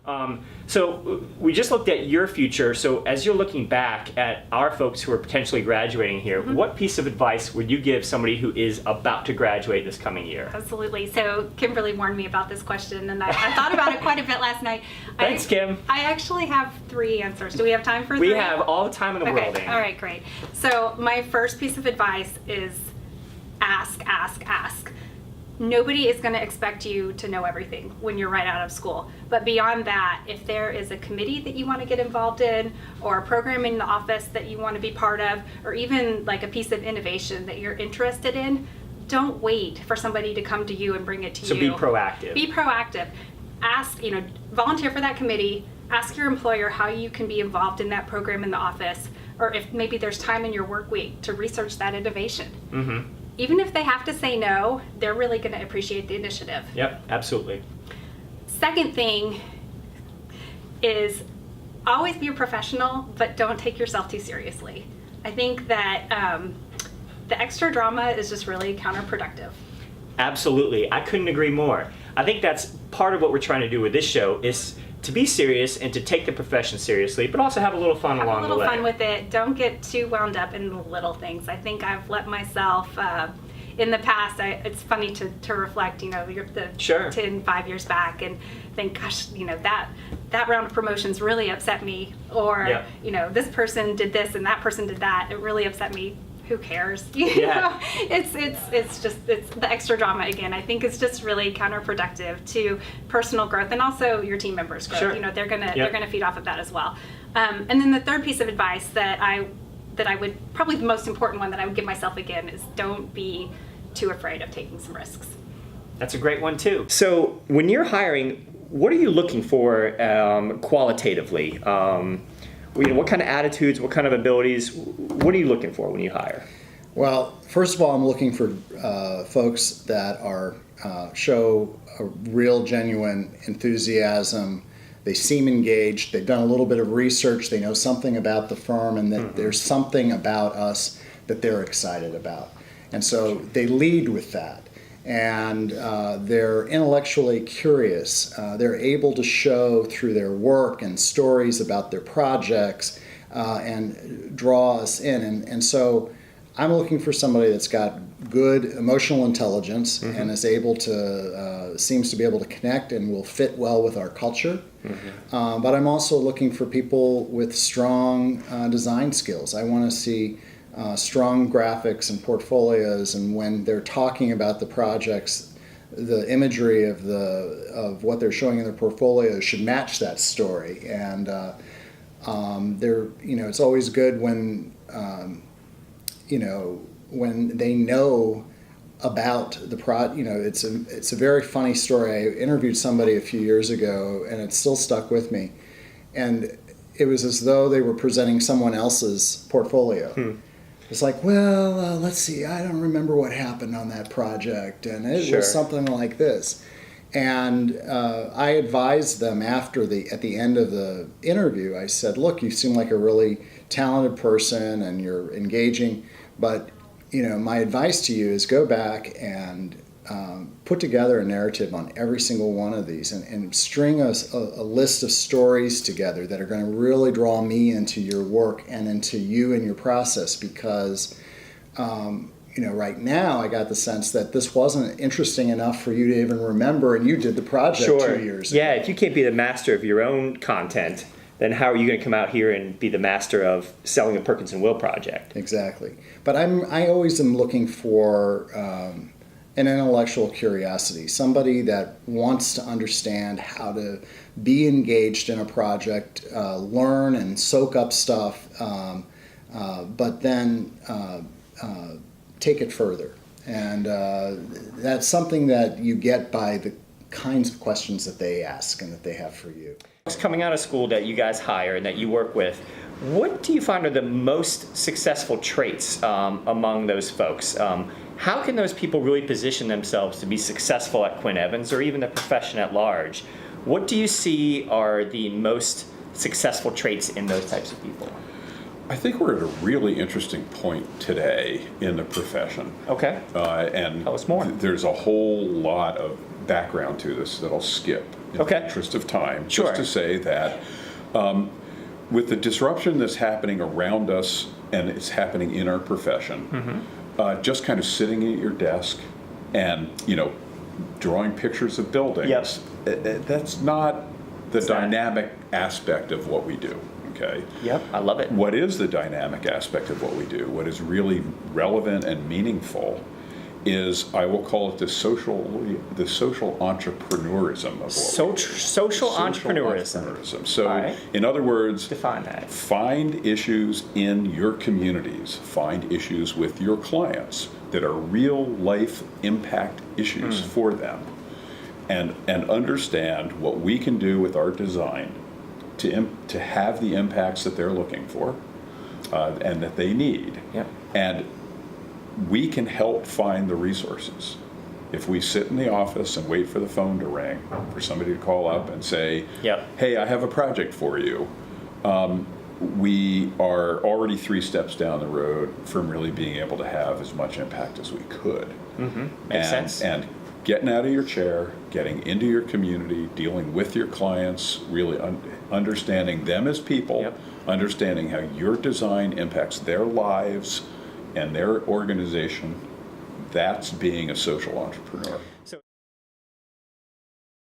So we just looked at your future. So as you're looking back at our folks who are potentially graduating here, what piece of advice would you give somebody who is about to graduate this coming year? Absolutely. So Kimberly warned me about this question, and I thought about it quite a bit last night. Thanks, Kim. I actually have 3 answers. Do we have time for 3? We have all the time in the world, Amy. All right, great. So my first piece of advice is ask, ask, ask. Nobody is going to expect you to know everything when you're right out of school. But beyond that, if there is a committee that you want to get involved in, or a program in the office that you want to be part of, or even like a piece of innovation that you're interested in, don't wait for somebody to come to you and bring it to you. So be proactive. Be proactive. Ask, volunteer for that committee. Ask your employer how you can be involved in that program in the office, or if maybe there's time in your work week to research that innovation. Even if they have to say no, they're really going to appreciate the initiative. Yep, absolutely. Second thing is always be a professional, but don't take yourself too seriously. I think that the extra drama is just really counterproductive. Absolutely. I couldn't agree more. I think that's part of what we're trying to do with this show is to be serious and to take the profession seriously, but also have a little fun along the way. Have a little fun with it. Don't get too wound up in the little things. I think I've let myself, in the past, it's funny to reflect, Sure. 5 years back and think, gosh, that round of promotions really upset me. Or, this person did this and that person did that. It really upset me. Who cares? It's just the extra drama again. I think it's just really counterproductive to personal growth and also your team members' growth. Sure. They're gonna feed off of that as well. And then the third piece of advice that I would, probably the most important one that I would give myself again, is don't be too afraid of taking some risks. That's a great one too. So when you're hiring, what are you looking for qualitatively? What kind of attitudes, what kind of abilities, what are you looking for when you hire? Well, first of all, I'm looking for folks that show a real, genuine enthusiasm. They seem engaged. They've done a little bit of research. They know something about the firm, and that there's something about us that they're excited about. And so they lead with that. And they're intellectually curious. They're able to show through their work and stories about their projects and draw us in. And so I'm looking for somebody that's got good emotional intelligence and is able to, seems to be able to connect and will fit well with our culture. But I'm also looking for people with strong design skills. I want to see strong graphics and portfolios, and when they're talking about the projects, the imagery of what they're showing in their portfolio should match that story. And it's always good when when they know about the it's a very funny story. I interviewed somebody a few years ago, and it still stuck with me. And it was as though they were presenting someone else's portfolio. It's like, well, let's see, I don't remember what happened on that project, and it was something like this. And I advised them at the end of the interview, I said, look, you seem like a really talented person and you're engaging, but my advice to you is go back and put together a narrative on every single one of these and string a list of stories together that are going to really draw me into your work and into you and your process, because right now I got the sense that this wasn't interesting enough for you to even remember, and you did the project 2 years ago. Yeah, if you can't be the master of your own content, then how are you going to come out here and be the master of selling a Perkins & Will project? Exactly. But I always am looking for an intellectual curiosity, somebody that wants to understand how to be engaged in a project, learn and soak up stuff, but then take it further. And that's something that you get by the kinds of questions that they ask and that they have for you. Coming out of school that you guys hire and that you work with, what do you find are the most successful traits among those folks? How can those people really position themselves to be successful at Quinn Evans or even the profession at large? What do you see are the most successful traits in those types of people? I think we're at a really interesting point today in the profession. Okay. And Tell us more. There's a whole lot of background to this that I'll skip in Okay. the interest of time. Sure. Just to say that with the disruption that's happening around us and it's happening in our profession, just kind of sitting at your desk and, drawing pictures of buildings, that's not the dynamic aspect of what we do. Okay. Yep, I love it. What is the dynamic aspect of what we do? What is really relevant and meaningful is, I will call it the social entrepreneurism of what we do. Social entrepreneurism. So, All right. in other words, Define that. find issues in your communities, find issues with your clients that are real life impact issues for them, and understand what we can do with our design to have the impacts that they're looking for and that they need. Yep. And we can help find the resources. If we sit in the office and wait for the phone to ring, for somebody to call up and say, Yep. hey, I have a project for you, we are already 3 steps down the road from really being able to have as much impact as we could. Makes sense. And getting out of your chair, getting into your community, dealing with your clients, really understanding them as people, Yep. understanding how your design impacts their lives and their organization, that's being a social entrepreneur.